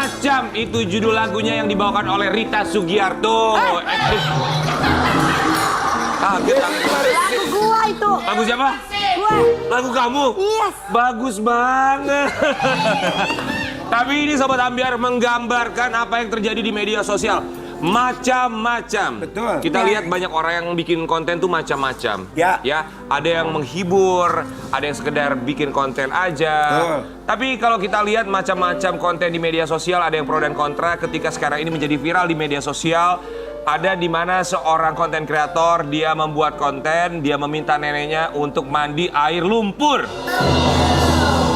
Macam itu judul lagunya yang dibawakan oleh Rita Sugiarto. Kaget. Lagu gua itu. Lagu siapa? Gua. Lagu kamu? Yes. Bagus banget. Tapi ini Sobat Ambiar menggambarkan apa yang terjadi di media sosial. Macam-macam. Betul. Kita lihat banyak orang yang bikin konten tuh macam-macam. Ya. Ada yang menghibur, ada yang sekedar bikin konten aja. Betul. Tapi kalau kita lihat macam-macam konten di media sosial, ada yang pro dan kontra. Ketika sekarang ini menjadi viral di media sosial, ada di mana seorang konten kreator dia membuat konten, dia meminta neneknya untuk mandi air lumpur.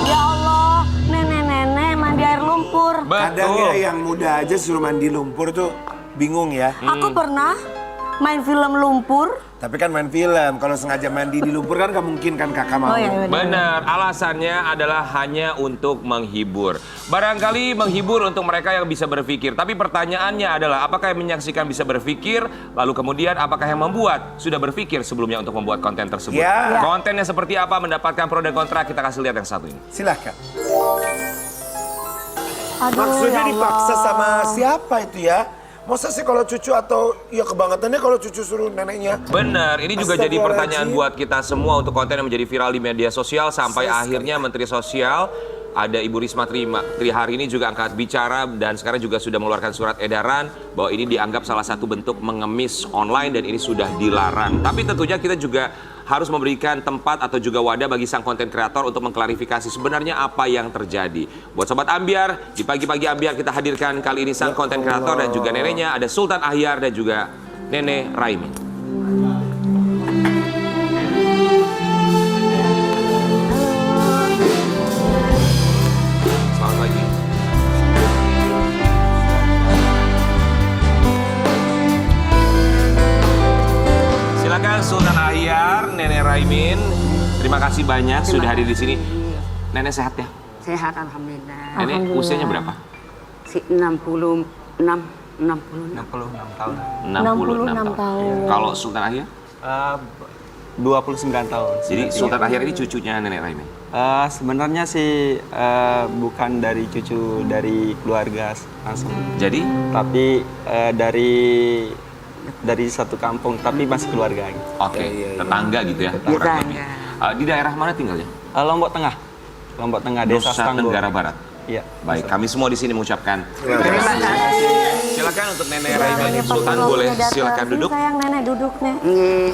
Ya Allah, nenek-nenek mandi air lumpur. Kadang Betul. ya yang muda aja suruh mandi lumpur tuh bingung ya. Aku pernah main film lumpur. Tapi kan main film, kalau sengaja mandi di lumpur kan gak mungkin kan kakak mau. Oh iya, Benar, alasannya adalah hanya untuk menghibur. Barangkali menghibur untuk mereka yang bisa berpikir. Tapi pertanyaannya adalah apakah yang menyaksikan bisa berpikir, lalu kemudian apakah yang membuat sudah berpikir sebelumnya untuk membuat konten tersebut. Ya. Kontennya seperti apa, mendapatkan pro dan kontra, kita kasih lihat yang satu ini. Silahkan. Aduh, Maksudnya ya Allah. dipaksa sama siapa itu ya? Masa sih kalau cucu atau ya kebangetannya kalau cucu suruh neneknya? Benar, ini juga jadi pertanyaan Astagfirullahaladzim. buat kita semua untuk konten yang menjadi viral di media sosial sampai akhirnya Menteri Sosial ada Ibu Risma Tri hari ini juga angkat bicara dan sekarang juga sudah mengeluarkan surat edaran bahwa ini dianggap salah satu bentuk mengemis online dan ini sudah dilarang. Tapi tentunya kita juga harus memberikan tempat atau juga wadah bagi sang konten kreator untuk mengklarifikasi sebenarnya apa yang terjadi. Buat Sobat Ambiar, di pagi-pagi Ambiar kita hadirkan kali ini sang konten kreator dan juga neneknya, ada Sultan Ahyar dan juga Nenek Raimi. Selamat pagi. Silakan Sultan Ahyar, Nenek Raimin. Terima kasih banyak sudah hadir di sini. Nenek sehat ya? Sehat alhamdulillah. Nenek usianya berapa? Si 66 tahun. 66 tahun. Kalau Sultan Ahyar? 29 tahun. Jadi Sultan Ahyar ini cucunya Nenek Raimin. Sebenarnya sih bukan dari cucu dari keluarga langsung. Jadi Tapi dari satu kampung, tapi masih keluarga. oke, tetangga gitu ya. kurang lebih. Di daerah mana tinggalnya? Lombok Tengah. Lombok Tengah, Desa Nusa Stanggol. Tenggara Barat. Iya. Baik, kami semua di sini mengucapkan Terima kasih. silakan untuk Nenek Raimin. Sultan boleh silakan duduk. Sayang nenek duduknya.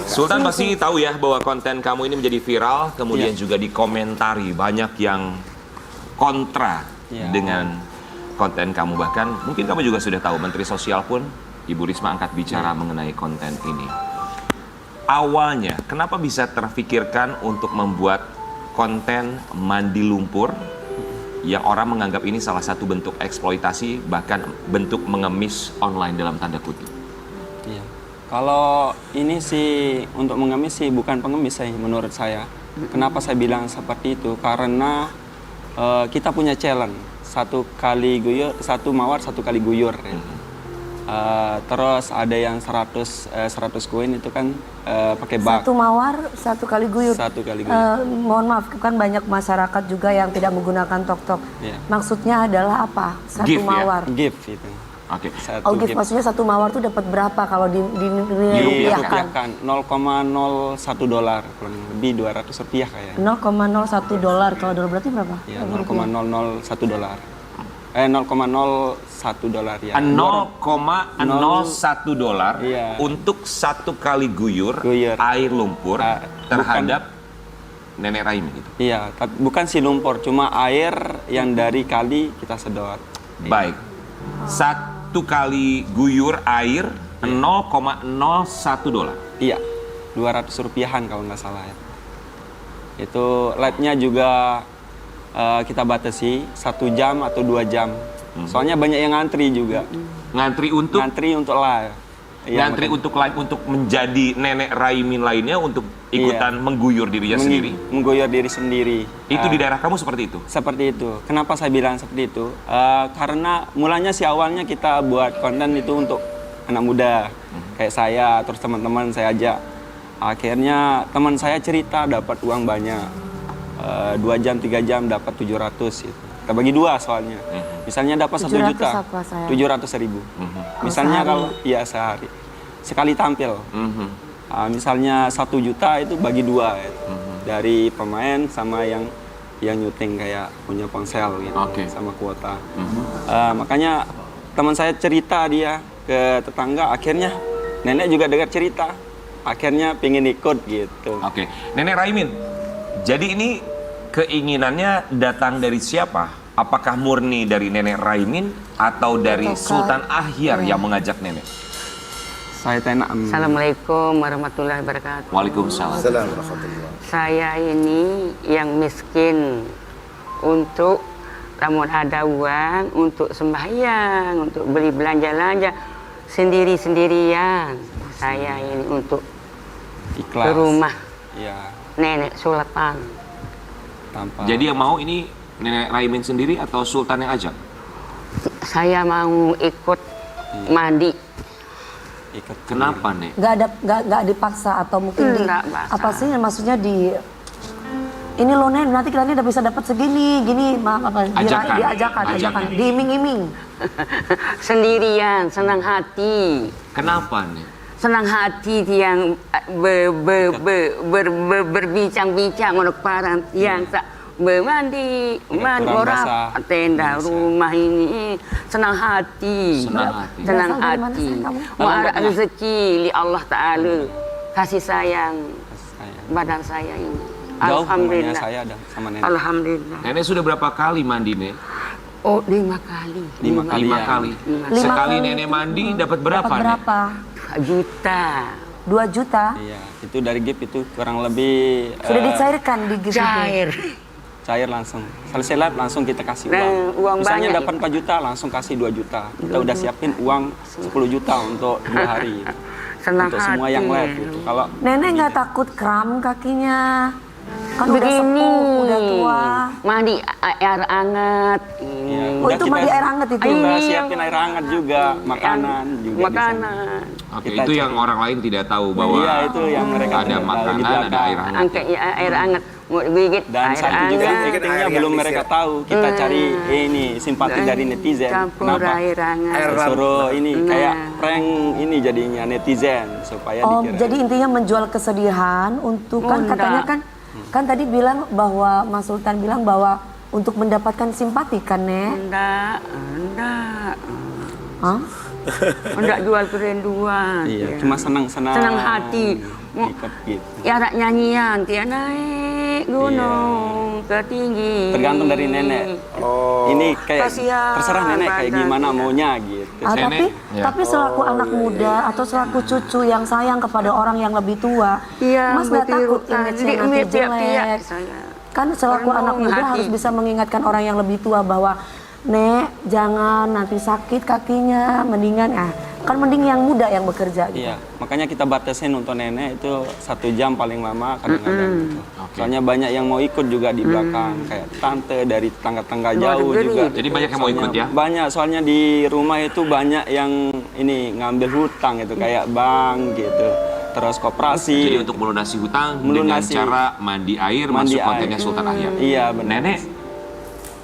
Sultan pasti tahu ya bahwa konten kamu ini menjadi viral, kemudian juga dikomentari banyak yang kontra dengan konten kamu. Bahkan mungkin kamu juga sudah tahu Menteri Sosial pun Ibu Risma angkat bicara mengenai konten ini. Awalnya kenapa bisa terfikirkan untuk membuat konten mandi lumpur yang orang menganggap ini salah satu bentuk eksploitasi bahkan bentuk mengemis online dalam tanda kutip? Iya. Kalau ini sih untuk mengemis sih bukan pengemis sih menurut saya. Kenapa saya bilang seperti itu? Karena kita punya challenge. Satu kali guyur, satu mawar, satu kali guyur. Ya. Terus ada yang 100 koin itu kan pakai bak. Satu mawar, satu kali guyur. Satu kali guyur. Mohon maaf, kan banyak masyarakat juga yang tidak menggunakan tok-tok. Iya. Maksudnya adalah apa? Satu Gift ya? mawar. Gift itu. Oke. Satu Oh, gift gift. maksudnya satu mawar tuh dapat berapa kalau dirupiahkan? Dirupiahkan 0,01 dolar, kurang lebih 200 rupiah kayaknya. $0,01 kalau dolar berarti berapa? Ya, 0,001 dolar. 0,01 dolar ya. 0,01 dolar Iya. untuk satu kali guyur Guyur. air lumpur Ah, terhadap Nenek Raimi gitu. Iya, tapi bukan si lumpur, cuma air yang dari kali kita sedot. Baik. Satu kali guyur air 0,01 dolar. Iya, 200 rupiahan kalau nggak salah ya. Itu live-nya juga kita batasi 1 jam atau 2 jam. Soalnya banyak yang ngantri juga. Ngantri untuk live. Iya, ngantri makanya- untuk live untuk menjadi Nenek Raimin lainnya untuk ikutan mengguyur dirinya sendiri. Mengguyur diri sendiri. Itu di daerah kamu seperti itu? Seperti itu. Kenapa saya bilang seperti itu? Karena mulanya sih awalnya kita buat konten itu untuk anak muda. Kayak saya, terus teman-teman saya ajak. Akhirnya teman saya cerita dapat uang banyak. 2 jam, 3 jam dapat 700 gitu. Kita bagi dua soalnya. Misalnya dapat 1 700 juta, apa, sayang? 700.000. Misalnya sehari? kalau iya sehari sekali tampil. Misalnya 1 juta itu bagi dua ya. Dari pemain sama yang nyuting kayak punya ponsel gitu, Oke. sama kuota. Makanya teman saya cerita dia ke tetangga, akhirnya nenek juga dengar cerita, akhirnya pengen ikut gitu. Oke, Nenek Raimin. Jadi ini keinginannya datang dari siapa? Apakah murni dari Nenek Raimin atau dari Ataukah- Sultan Ahyar yang mengajak Nenek? Saya tanya, Assalamualaikum warahmatullahi wabarakatuh. Waalaikumsalam. Assalamualaikum warahmatullahi. Saya ini yang miskin untuk namun ada uang untuk sembahyang, untuk beli belanja-belanja sendiri-sendirian. Saya ini untuk ikhlas. ke rumah Iya, nenek Sultan. tanpa. Jadi yang mau ini Nenek Raimin sendiri atau Sultan yang ajak? Saya mau ikut mandi. ikut Kenapa, Nek? Nggak dipaksa atau mungkin Nggak paksa. apa sih maksudnya ini loh Nen, nanti kita ini udah bisa dapat segini, gini, maaf apa? Ajakan. Ajakan, diiming-iming. Sendirian, senang hati. Kenapa, Nek? Senang hati yang berbincang-bincang untuk parang yang tak bermandi, mandi kurang orang basah. tenda rumah ini senang hati, Senang hati. senang Berasal dari mana, hati. sayang, kamu? Mau ada rezeki li Allah Taala kasih sayang saya. badan saya ini. Jauh rumahnya Alhamdulillah. saya ada sama nenek. Alhamdulillah. Nenek sudah berapa kali mandi, Nek? Oh 5 kali. 5 kali. 5 Iya. kali. 5 Sekali kali Nenek mandi dapat berapa, Dapat Nek? berapa? 2 juta. 2 juta? Iya, itu dari GIP itu kurang lebih Sudah dicairkan di gitu. Cair. cair langsung. Selesai live langsung kita kasih Nah, uang. uang Misalnya banyak dapat 4 juta langsung kasih 2 juta. Kita udah siapin uang 10 juta untuk 2 hari. Senang Untuk semua hati. yang live gitu. Kalau Nenek nggak takut kram kakinya? Kan udah Begini, sepuh, udah tua. mandi air hangat. ya, Oh, udah itu kita- mandi air hangat itu? Kita Iya. siapin air hangat juga, makanan juga di sana. Makanan. Oke, Kita itu cari. yang orang lain tidak tahu bahwa Iya, itu yang mereka ada tidak tahu di makanan, ada belakang. air hangat. Angkat ya, air hangat. Mau digigit Dan air satu juga hangat. actingnya Air belum yang mereka disiap. tahu. Kita cari ini simpati dari netizen. Campur Kenapa? air hangat. Air Suruh ini Nah. kayak prank ini jadinya netizen supaya Oh, dikira. jadi intinya menjual kesedihan untuk kan Enggak. katanya kan tadi bilang bahwa Mas Sultan bilang bahwa untuk mendapatkan simpati kan, Nek? Enggak. Hah? Enggak jual kerinduan. Iya, cuma senang-senang. Senang hati. Ikut gitu. Ya ada nyanyian, dia naik gunung ke tinggi. Tergantung dari nenek. Oh. Ini kayak Kasihan terserah nenek kayak badan, gimana iya. maunya gitu. Ah, Nenek, tapi ya. tapi selaku anak muda atau selaku cucu yang sayang kepada orang yang lebih tua, Iya, Mas nggak takut image-nya nanti jelek? saya. Kan selaku Penuh anak muda hati. harus bisa mengingatkan orang yang lebih tua bahwa Nek, jangan nanti sakit kakinya, mendingan kan mending yang muda yang bekerja gitu. Iya, makanya kita batasin untuk nenek itu 1 jam paling lama kadang-kadang gitu. Soalnya banyak yang mau ikut juga di belakang, kayak tante dari tetangga-tetangga Luar jauh negeri. juga. Jadi banyak yang mau ikut ya? Banyak, soalnya di rumah itu banyak yang ini ngambil hutang itu kayak bank gitu. Terus koperasi. Jadi untuk melunasi hutang dengan Melunasi. cara mandi air Mandi masuk kontennya air. Sultan Ahyar. Iya, benar. Nenek,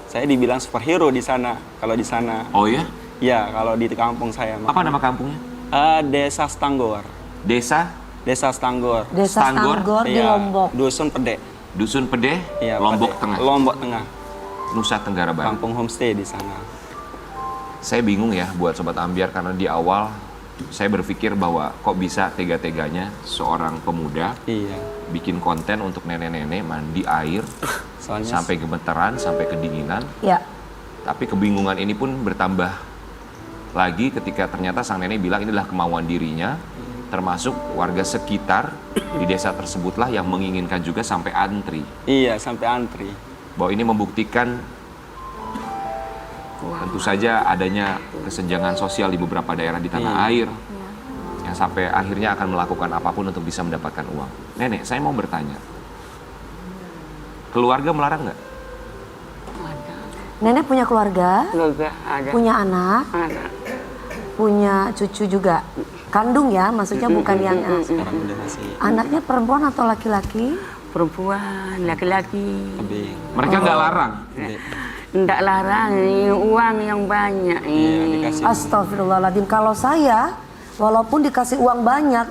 Saya dibilang superhero di sana. Kalau di sana, oh ya? ya kalau di kampung saya. Apa nama kampungnya? Desa Stanggor. Desa Desa Stanggor. Desa Stanggor? Stanggor di Iya, Lombok. Dusun Pedek. Dusun Pedeh, Iya, Lombok Pedek. Tengah, Lombok Tengah. Nusa Tenggara Barat. Kampung homestay di sana. Saya bingung ya buat Sobat Ambiar karena di awal saya berpikir bahwa kok bisa tega-teganya seorang pemuda Iya. bikin konten untuk nenek-nenek mandi air Soalnya sampai gemeteran, sampai kedinginan. Ya, Tapi kebingungan ini pun bertambah lagi ketika ternyata sang nenek bilang inilah kemauan dirinya, termasuk warga sekitar di desa tersebutlah yang menginginkan juga sampai antri. iya sampai antri. Bahwa ini membuktikan tentu saja adanya kesenjangan sosial di beberapa daerah di tanah Iya. air yang sampai akhirnya akan melakukan apapun untuk bisa mendapatkan uang. Nenek, saya mau bertanya, keluarga melarang nggak? Nenek punya keluarga, Keluarga ada. punya anak, Ada. punya cucu juga. Kandung ya, maksudnya bukan yang Sekarang udah masih anaknya perempuan atau laki-laki? Perempuan, laki-laki. lebih. Mereka nggak larang. Ndak larang ini uang yang banyak Iya, ini. dikasih. Astagfirullahaladzim. Kalau saya, walaupun dikasih uang banyak,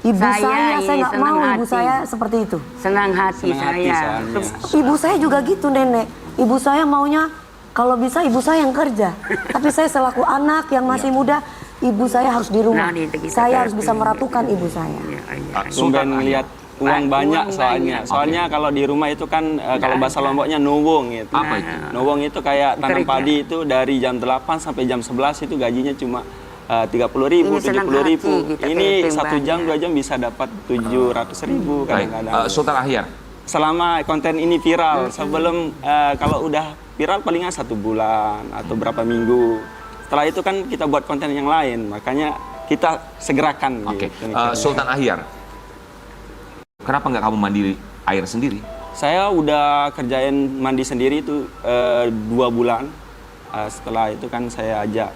ibu Saya saya ini nggak senang mau ibu hati. saya seperti itu. Senang hati Senang hati saya. soalnya. Ibu saya juga gitu, Nenek. Ibu saya maunya kalau bisa ibu saya yang kerja. Tapi saya selaku anak yang masih muda, ibu saya harus di rumah. Nah, kita Saya harus kerja. bisa meratukan ibu saya. Iya, iya. Sultan Tumben Ahyar. ngelihat uang banyak Uang soalnya. banyak. Soalnya kalau di rumah itu kan kalau bahasa Lomboknya nuwung gitu. Apa itu? Nuwung itu kayak tanam Kerja. padi itu dari jam 8 sampai jam 11 itu gajinya cuma 30.000, Ini senang 70.000. hati kita Ini keliling 1 jam banyak. 2 jam bisa dapat 700.000 Baik, kadang-kadang. Sultan Ahyar. Selama konten ini viral, sebelum kalau udah viral palingan 1 bulan atau berapa minggu. Setelah itu kan kita buat konten yang lain, makanya kita segerakan. Oke, gitu, mikirnya. Sultan Ahyar. Kenapa nggak kamu mandi air sendiri? Saya udah kerjain mandi sendiri itu 2 bulan. Setelah itu kan saya ajak,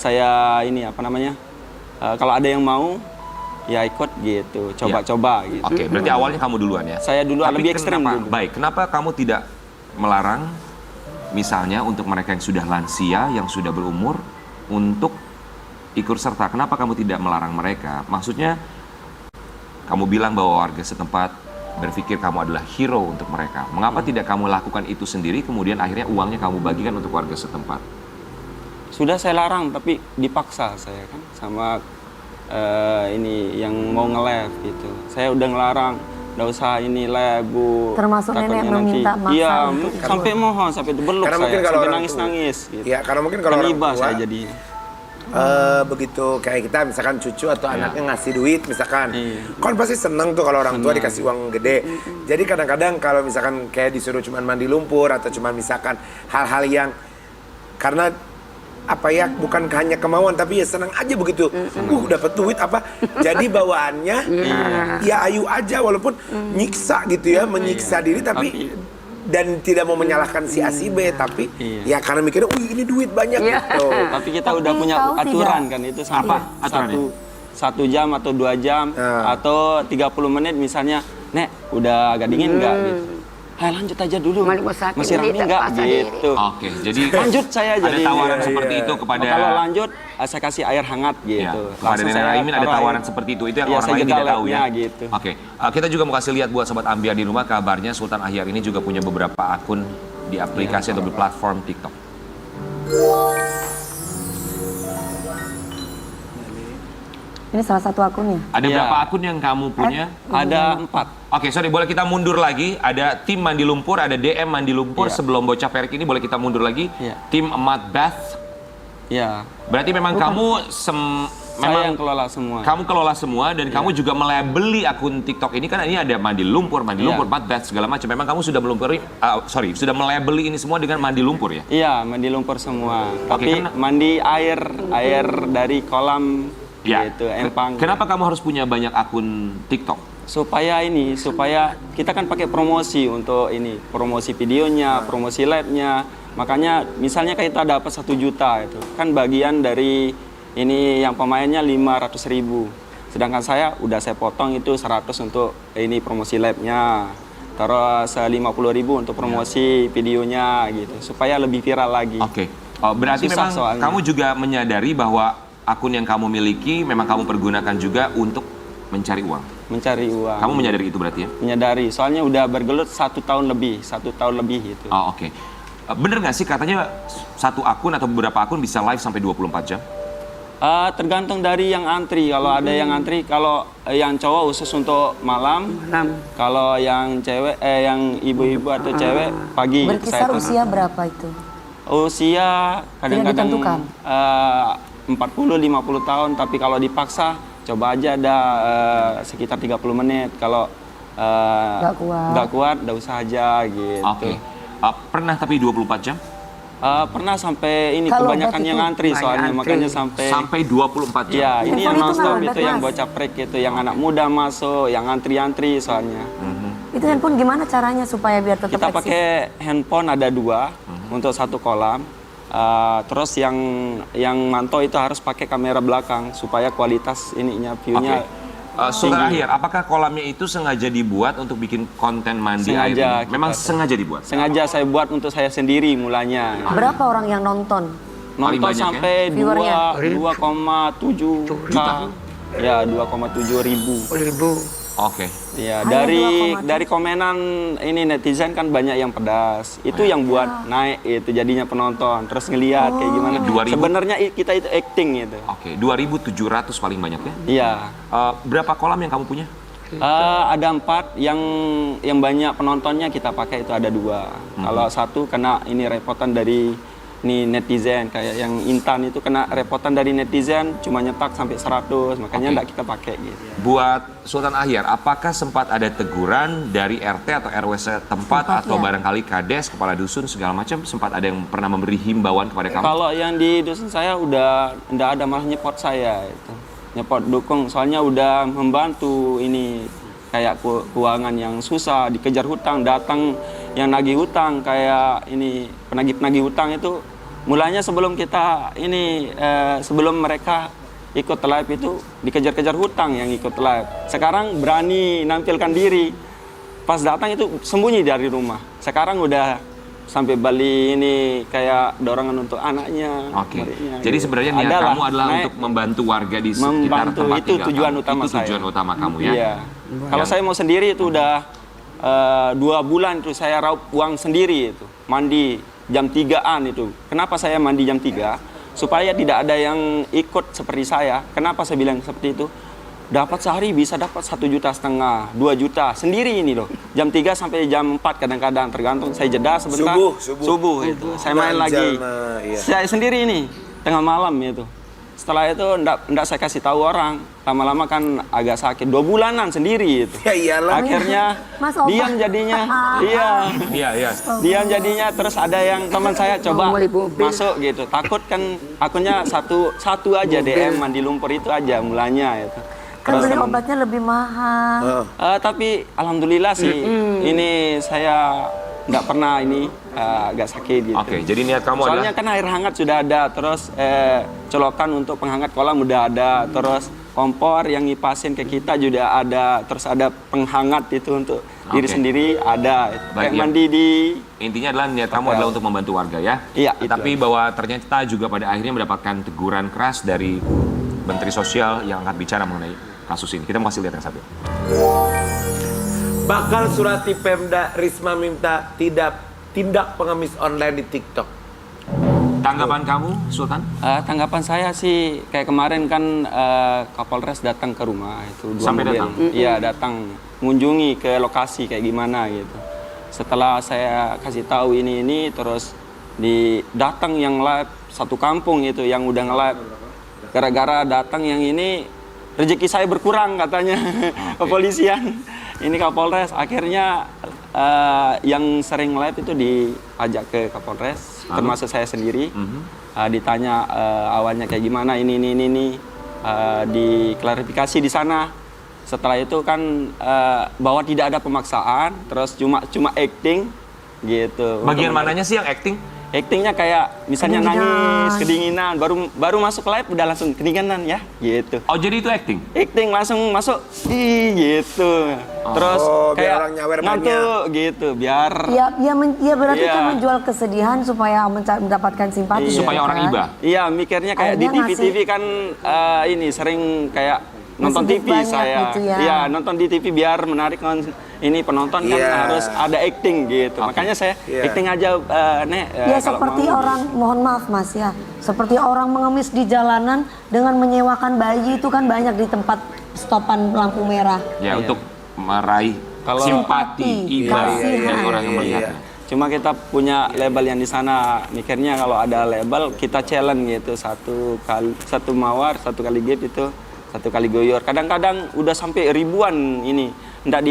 saya ini apa namanya? Kalau ada yang mau, ya ikut gitu, coba-coba gitu. Oke, berarti awalnya kamu duluan ya? Saya dulu Tapi lebih ekstrem kenapa, dulu. Baik, kenapa kamu tidak melarang misalnya untuk mereka yang sudah lansia, yang sudah berumur untuk ikut serta? Kenapa kamu tidak melarang mereka? Maksudnya kamu bilang bahwa warga setempat berpikir kamu adalah hero untuk mereka. Mengapa tidak kamu lakukan itu sendiri, kemudian akhirnya uangnya kamu bagikan untuk warga setempat? Sudah saya larang, tapi dipaksa saya kan sama ini yang mau nge-live gitu. Saya udah ngelarang, nggak usah ini live Bu. Termasuk Takutnya nenek meminta maksa Iya, untuk sampai mohon, sampai beluk Karena saya, mungkin kalau sampai orang nangis-nangis. Gitu. Ya, karena mungkin kalau Kan orang iba tua, saya jadi. begitu kayak kita misalkan cucu atau anaknya ngasih duit misalkan, Iya. kan pasti seneng tuh kalau orang tua dikasih uang gede. Jadi kadang-kadang kalau misalkan kayak disuruh cuman mandi lumpur atau cuman misalkan hal-hal yang karena apa ya, bukan hanya kemauan tapi ya senang aja begitu. Dapat duit apa? Jadi bawaannya ya ayu aja walaupun nyiksa gitu ya, menyiksa diri tapi dan tidak mau menyalahkan si A si B, tapi ya karena mikirnya, ini duit banyak gitu. Tapi kita Tapi udah punya tahu aturan tidak? kan itu sampai Apa aturannya? 1 jam atau 2 jam atau 30 menit misalnya, Nek udah agak dingin nggak gitu. Hai lanjut aja dulu. Masih rame nggak gitu. Oke, jadi Lanjut saya ada jadi. tawaran seperti itu kepada Kalau lanjut saya kasih air hangat Ya, gitu. kepada Langsung Nenek saya Raimin ada taruh tawaran air. seperti itu yang Iya, orang saya lain jeda tidak tahu ya. labnya gitu. Oke, kita juga mau kasih lihat buat sobat Ambiar di rumah, kabarnya Sultan Ahyar ini juga punya beberapa akun di aplikasi atau di platform TikTok. Ini salah satu akunnya. Ada Iya. berapa akun yang kamu punya? Ada 4. Oke, sorry, boleh kita mundur lagi. Ada tim Mandi Lumpur, ada DM Mandi Lumpur. Iya. Sebelum bocah perik ini boleh kita mundur lagi. Iya. Tim Emat Bath. Ya. Berarti memang kamu Saya yang kelola semua. kamu kelola semua dan kamu juga melabeli akun TikTok ini, kan ini ada Mandi Lumpur, Iya. Emat Bath segala macam. Memang kamu sudah sudah melabeli ini semua dengan Mandi Lumpur ya? Iya, mandi lumpur semua. Oke, Tapi mandi air dari kolam Ya. gitu, empang. Kenapa kamu harus punya banyak akun TikTok? Supaya kita kan pakai promosi untuk ini, promosi videonya, promosi live-nya. Makanya misalnya kita dapat 1 juta itu, kan bagian dari ini yang pemainnya 500.000. Sedangkan saya potong itu 100 untuk ini promosi live-nya. Terus 50.000 untuk promosi videonya gitu, supaya lebih viral lagi. Oke. Oh, berarti Susah memang soalnya. kamu juga menyadari bahwa akun yang kamu miliki memang kamu pergunakan juga untuk mencari uang. Mencari uang. Kamu menyadari itu berarti ya? Menyadari, soalnya udah bergelut 1 tahun lebih gitu. Oh, oke. Bener nggak sih katanya satu akun atau beberapa akun bisa live sampai 24 jam? Tergantung dari yang antri. Kalau ada yang antri, kalau yang cowok khusus untuk malam, kalau yang cewek, yang ibu-ibu atau cewek pagi. Berkisar Saya usia berapa itu? usia kadang-kadang ditentukan? 40-50 tahun, tapi kalau dipaksa coba aja ada sekitar 30 menit. Kalau nggak kuat, nggak usah aja gitu. Oke. Pernah tapi 24 jam? Pernah sampai ini Kalau kebanyakan obat yang itu antri soalnya, antri. makanya sampai 24 jam? ya ini yang Handphone itu nonstop nggak itu lambat, yang Mas. bocah prek itu, yang anak muda masuk, yang antri-antri soalnya. Itu handphone gimana caranya supaya biar tetap Kita eksis? pakai handphone ada 2 untuk 1 kolam. Terus yang mantau itu harus pakai kamera belakang supaya kualitas ininya, view-nya Sultan Ahyar, apakah kolamnya itu sengaja dibuat untuk bikin konten mandi air Sengaja ini? Memang kita- sengaja dibuat? Sengaja saya buat untuk saya sendiri mulanya. Berapa orang yang nonton? Paling Nonton banyak sampai Viewernya? 2,7 juta. Ya, 2,7 ribu. Oke. Ya, Hanya dari komenan ini netizen kan banyak yang pedas. Itu yang buat naik itu jadinya penonton. Terus ngelihat kayak gimana. 2000. Sebenarnya kita itu acting gitu. Oke, 2.700 paling banyak ya? Iya. Berapa kolam yang kamu punya? Ada 4 yang banyak penontonnya kita pakai itu ada 2. Kalau 1 kena ini repotan dari netizen, kayak yang Intan itu kena repotan dari netizen cuma nyetak sampai 100, makanya enggak kita pakai gitu. Buat Sultan Ahyar, apakah sempat ada teguran dari RT atau RW setempat atau barangkali kades, kepala dusun segala macam, sempat ada yang pernah memberi himbauan kepada kamu? Kalau yang di dusun saya udah enggak ada, malah nyepot saya itu. Nyepot dukung, soalnya udah membantu ini kayak keuangan yang susah, dikejar hutang, datang yang nagih hutang kayak ini penagih-penagih hutang itu mulanya sebelum kita ini sebelum mereka ikut live itu dikejar-kejar hutang yang ikut live. Sekarang berani nampilkan diri. Pas datang itu sembunyi dari rumah. Sekarang udah sampai Bali ini kayak dorongan untuk anaknya. Oke. muridnya, Jadi gitu. sebenarnya niat Adalah, kamu adalah naik, untuk membantu warga di sekitar membantu, tempat itu tinggal tujuan kamu. utama Itu tujuan saya. utama kamu ya? Iya. Kalau saya mau sendiri itu udah 2 bulan itu saya raup uang sendiri itu. Mandi jam 3-an itu. Kenapa saya mandi jam 3? Supaya tidak ada yang ikut seperti saya. Kenapa saya bilang seperti itu? Dapat sehari bisa dapat 1,5 juta, 2 juta. Sendiri ini loh. Jam 3 sampai jam 4 kadang-kadang tergantung. Saya jeda sebentar. Subuh itu. Saya main lagi. Iya. Saya sendiri ini tengah malam itu. Setelah itu enggak saya kasih tahu orang. Lama-lama kan agak sakit. 2 bulanan sendiri itu. Ya iyalah. Akhirnya Mas Opa. diam jadinya. Iya. Iya, iya. Diam jadinya, terus ada yang teman saya coba masuk gitu. Takut kan akunnya satu aja DM mandi lumpur itu aja mulanya itu. Kan beli obatnya lebih mahal. Tapi alhamdulillah sih ini saya nggak pernah ini agak sakit gitu. Oke, jadi niat kamu Soalnya adalah kan air hangat sudah ada, terus colokan untuk penghangat kolam udah ada, terus kompor yang ngipasin ke kita juga ada, terus ada penghangat itu untuk diri Oke. sendiri ada. Baik, Kayak ya. mandi di intinya adalah niat kamu adalah untuk membantu warga ya? Iya, itu Tapi bahwa ternyata juga pada akhirnya mendapatkan teguran keras dari Menteri Sosial yang angkat bicara mengenai kasus ini. Kita mau kasih lihat yang satu. Bakal surati Pemda Risma minta tindak pengemis online di TikTok. Tanggapan kamu, Sultan? tanggapan saya sih kayak kemarin kan Kapolres datang ke rumah itu 2 Sampai mobil. datang? Iya, datang mengunjungi ke lokasi kayak gimana gitu. Setelah saya kasih tahu ini terus datang yang live satu kampung itu yang udah nge-live. Gara-gara datang yang ini rezeki saya berkurang katanya kepolisian. Ini Kapolres akhirnya yang sering live itu diajak ke Kapolres, termasuk saya sendiri. Ditanya awalnya kayak gimana ini diklarifikasi di sana. Setelah itu kan bahwa tidak ada pemaksaan, terus cuma acting gitu. Bagian mananya sih yang acting? Actingnya kayak misalnya nangis, kedinginan, baru masuk live udah langsung kedinginan ya, gitu. Oh, jadi itu acting? Acting langsung masuk, gitu. Terus biar kayak orang nyawer ngantuk gitu, biar Ya berarti Iya. kan menjual kesedihan supaya mendapatkan simpati. Supaya gitu orang kan. iba? iya mikirnya kayak di Akhirnya TV kan ini sering kayak nonton Ngasih TV banyak saya. gitu ya. Iya, nonton di TV biar menarik ini penonton kan Iya. harus ada acting gitu. Oke. Makanya saya Iya. acting aja Nek. Ya kalau seperti mau. orang, mohon maaf Mas ya, seperti orang mengemis di jalanan dengan menyewakan bayi itu kan banyak di tempat stopan lampu merah. Ya, untuk meraih Kalau- simpati iba Kasihan. dari orang yang Iya, melihatnya. Cuma kita punya label yang di sana. Mikirnya kalau ada label kita challenge gitu, satu mawar, 1 kali gate itu 1 kali goyor. Kadang-kadang udah sampai ribuan ini. Nggak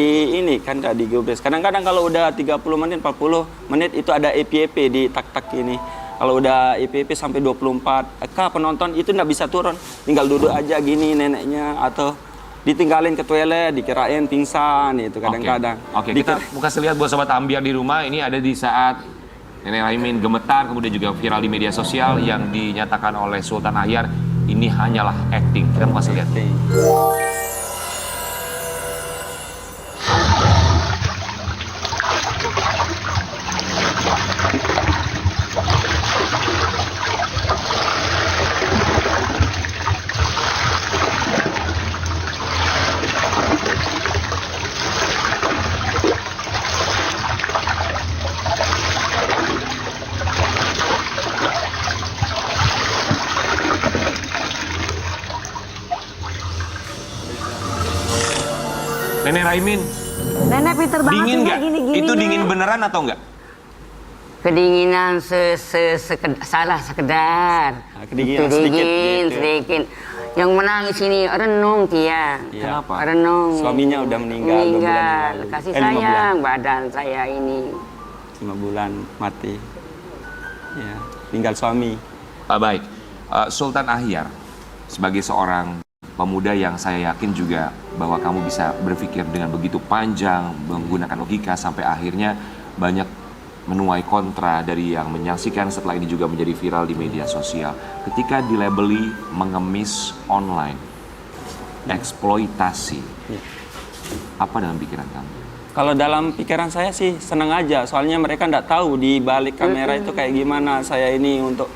nggak digobres. Kadang-kadang kalau udah 30 menit, 40 menit itu ada EPP di tak-tak ini. Kalau udah EPP sampai 24 penonton itu nggak bisa turun. Tinggal duduk aja gini neneknya atau ditinggalin ke toilet, dikirain pingsan itu kadang-kadang. Oke, kita mau kasih lihat buat sobat ambiar di rumah. Ini ada di saat Nenek Raimin gemetar, kemudian juga viral di media sosial yang dinyatakan oleh Sultan Ahyar ini hanyalah acting. Kita mau kasih lihat. Nenek Raimin, Nenek pinter banget dingin sih, nggak? gini-gini. Itu Nek. dingin beneran atau enggak? Kedinginan salah sekedar. Kedinginan Itu sedikit, dingin, gitu. sedikit. Yang menangis ini renung dia. Iya. Kenapa? Renung. Suaminya udah meninggal 2 bulan yang lalu. Kasih 5 bulan. sayang badan saya ini. 5 bulan mati. Ya, tinggal suami. Baik, Sultan Ahyar, sebagai seorang pemuda yang saya yakin juga bahwa kamu bisa berpikir dengan begitu panjang, menggunakan logika sampai akhirnya banyak menuai kontra dari yang menyaksikan, setelah ini juga menjadi viral di media sosial. Ketika dilabeli mengemis online, eksploitasi, apa dalam pikiran kamu? Kalau dalam pikiran saya sih senang aja, soalnya mereka nggak tahu di balik kamera itu kayak gimana saya ini untuk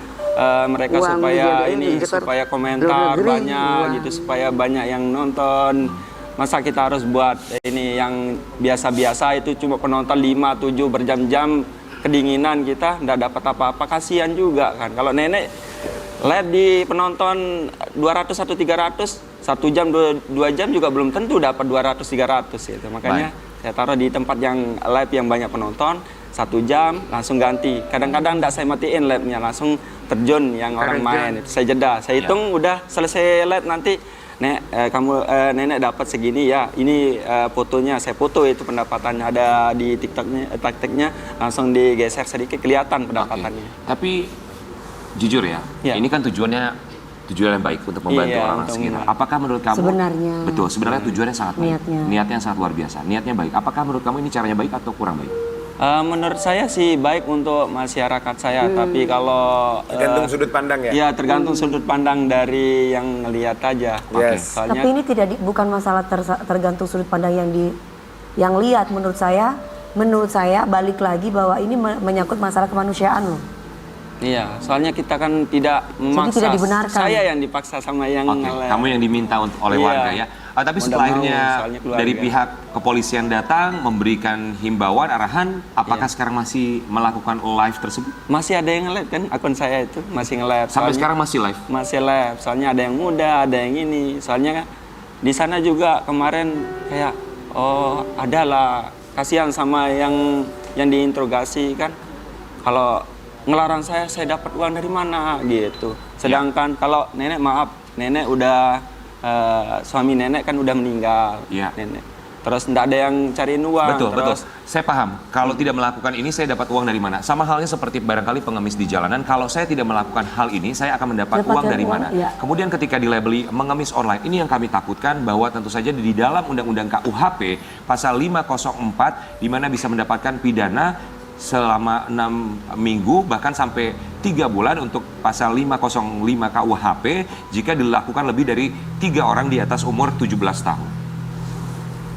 mereka Uang supaya dijagain ini di dekat supaya luar komentar negeri. banyak Wah. gitu, supaya banyak yang nonton. Masa kita harus buat ini yang biasa-biasa itu cuma penonton 5-7 berjam-jam, kedinginan kita nggak dapat apa-apa, kasihan juga kan. Kalau nenek live di penonton 200 atau 300, 1 jam 2 jam juga belum tentu dapat 200-300 gitu. Makanya saya taruh di tempat yang live yang banyak penonton, 1 jam langsung ganti. Kadang-kadang nggak saya matiin live-nya, langsung terjun yang orang main. Itu saya jeda, saya hitung udah selesai live nanti. Nek, nenek dapat segini ya. Ini fotonya, saya foto itu pendapatannya ada di TikToknya, langsung digeser sedikit kelihatan pendapatannya. Tapi jujur ya, Ya. ini kan tujuan yang baik untuk membantu Iya, orang untuk sekitar. membantu. Apakah menurut kamu Sebenarnya. betul? Sebenarnya tujuannya sangat baik. Niatnya. Sangat luar biasa. Niatnya baik. Apakah menurut kamu ini caranya baik atau kurang baik? Menurut saya sih baik untuk masyarakat saya, tapi kalau Tergantung sudut pandang ya. ya tergantung sudut pandang dari yang ngelihat aja. Yes. Soalnya Tapi ini tidak bukan masalah tergantung sudut pandang yang lihat. Menurut saya balik lagi bahwa ini menyangkut masalah kemanusiaan loh. iya, soalnya kita kan tidak memaksa. tidak dibenarkan. Saya yang dipaksa sama yang Oke, ngelihat. kamu yang diminta oleh Iya. warga ya. Tapi Mau setelah nggak mau, akhirnya soalnya keluarga. dari pihak kepolisian datang memberikan himbauan, arahan, apakah Iya. sekarang masih melakukan live tersebut? Masih ada yang ngeliat kan akun saya itu masih ngeliat. Sampai Soalnya- sekarang masih live? Masih live, soalnya ada yang muda, ada yang ini. Soalnya kan di sana juga kemarin kayak adalah kasihan sama yang diinterogasi kan. Kalau ngelarang saya dapat uang dari mana gitu. Sedangkan kalau nenek maaf, nenek udah suami nenek kan udah meninggal. Iya. Nenek. Terus nggak ada yang cariin uang. Betul, betul. terus, Saya paham. Kalau tidak melakukan ini, saya dapat uang dari mana? Sama halnya seperti barangkali pengemis di jalanan. Kalau saya tidak melakukan hal ini, saya akan mendapat uang dari mana? Iya. Kemudian ketika dilabeli mengemis online, ini yang kami takutkan bahwa tentu saja di dalam Undang-Undang KUHP pasal 504, di mana bisa mendapatkan pidana selama 6 minggu bahkan sampai 3 bulan untuk pasal 505 KUHP jika dilakukan lebih dari 3 orang di atas umur 17 tahun.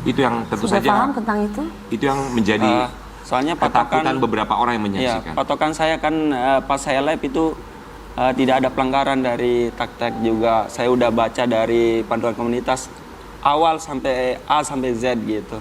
Itu yang tentu Sudah saja paham tentang itu? itu yang menjadi soalnya ketakutan beberapa orang yang Iya, menyaksikan. patokan saya kan pas saya live itu tidak ada pelanggaran dari taktek juga. Saya udah baca dari panduan komunitas awal sampai A sampai Z gitu.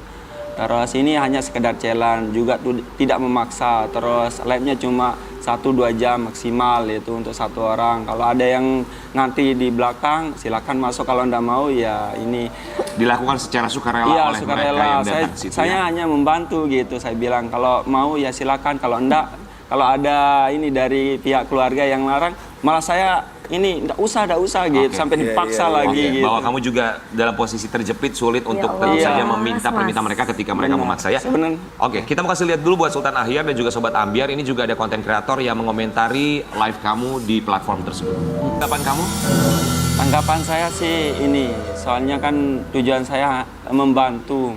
Terus ini hanya sekedar challenge juga tidak memaksa. Terus live-nya cuma 1-2 jam maksimal itu untuk satu orang. Kalau ada yang ngantri di belakang silakan masuk, kalau ndak mau ya ini Dilakukan secara sukarela iya, oleh mereka sukarela. yang datang situ Saya ya. hanya membantu gitu. Saya bilang kalau mau ya silakan, kalau enggak, kalau ada ini dari pihak keluarga yang larang, malah saya ini enggak usah gitu, Oke. sampai dipaksa Iya, lagi Oke, gitu. bahwa kamu juga dalam posisi terjepit, sulit untuk Allah. tentu Iya. saja meminta Mas. permintaan mereka ketika mereka Benar. memaksa ya. Benar. Oke, kita mau kasih lihat dulu buat Sultan Ahyar dan juga Sobat Ambiar. Ini juga ada konten kreator yang mengomentari live kamu di platform tersebut. Kapan kamu? Tanggapan saya sih ini, soalnya kan tujuan saya membantu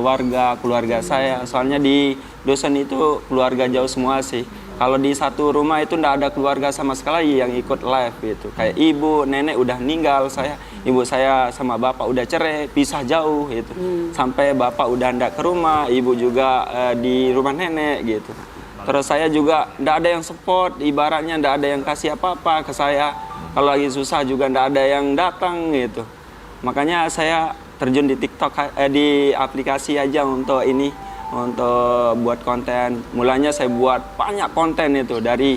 warga keluarga saya. Soalnya di dosen itu keluarga jauh semua sih. Kalau di satu rumah itu ndak ada keluarga sama sekali yang ikut live gitu. Kayak ibu, nenek udah meninggal, ibu saya sama bapak udah cerai, pisah jauh gitu. Sampai bapak udah ndak ke rumah, ibu juga di rumah nenek gitu. Terus saya juga ndak ada yang support, ibaratnya ndak ada yang kasih apa-apa ke saya. Kalau lagi susah juga ndak ada yang datang gitu. Makanya saya terjun di TikTok, di aplikasi aja untuk ini, untuk buat konten. Mulanya saya buat banyak konten itu dari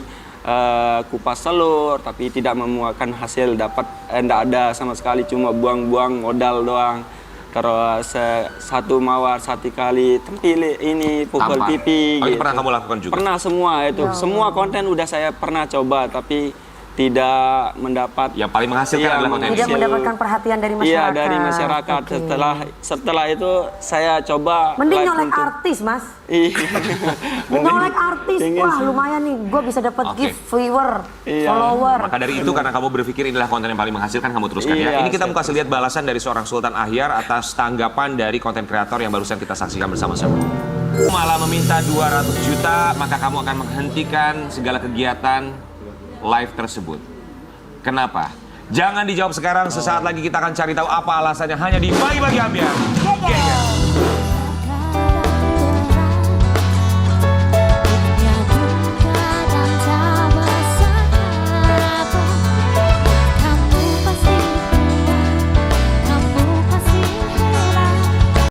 kupas telur, tapi tidak memuahkan hasil, dapat ndak ada sama sekali, cuma buang-buang modal doang. terus satu mawar satu kali tempil ini pukul Tampar. pipi. Oh, itu gitu. pernah kamu lakukan juga? Pernah semua itu. Semua konten udah saya pernah coba tapi tidak mendapat. Yang paling menghasilkan adalah konten Tidak ini. mendapatkan perhatian dari masyarakat. Iya, dari masyarakat. Oke. Setelah itu saya coba Mending live nyolek untuk- artis, Mas. Iya. Nyolek artis, Pengen wah sih. lumayan nih. Gue bisa dapat Oke. gift, viewer, Iya. follower. Maka dari itu karena kamu berpikir inilah konten yang paling menghasilkan, kamu teruskan ya. Iya, Ini kita saya mau kasih lihat balasan dari seorang Sultan Ahyar atas tanggapan dari konten kreator yang barusan kita saksikan bersama-sama. Malah meminta 200 juta, maka kamu akan menghentikan segala kegiatan live tersebut. Kenapa? Jangan dijawab sekarang, sesaat lagi kita akan cari tahu apa alasannya hanya di Bagi-Bagi Ambiar. Geger.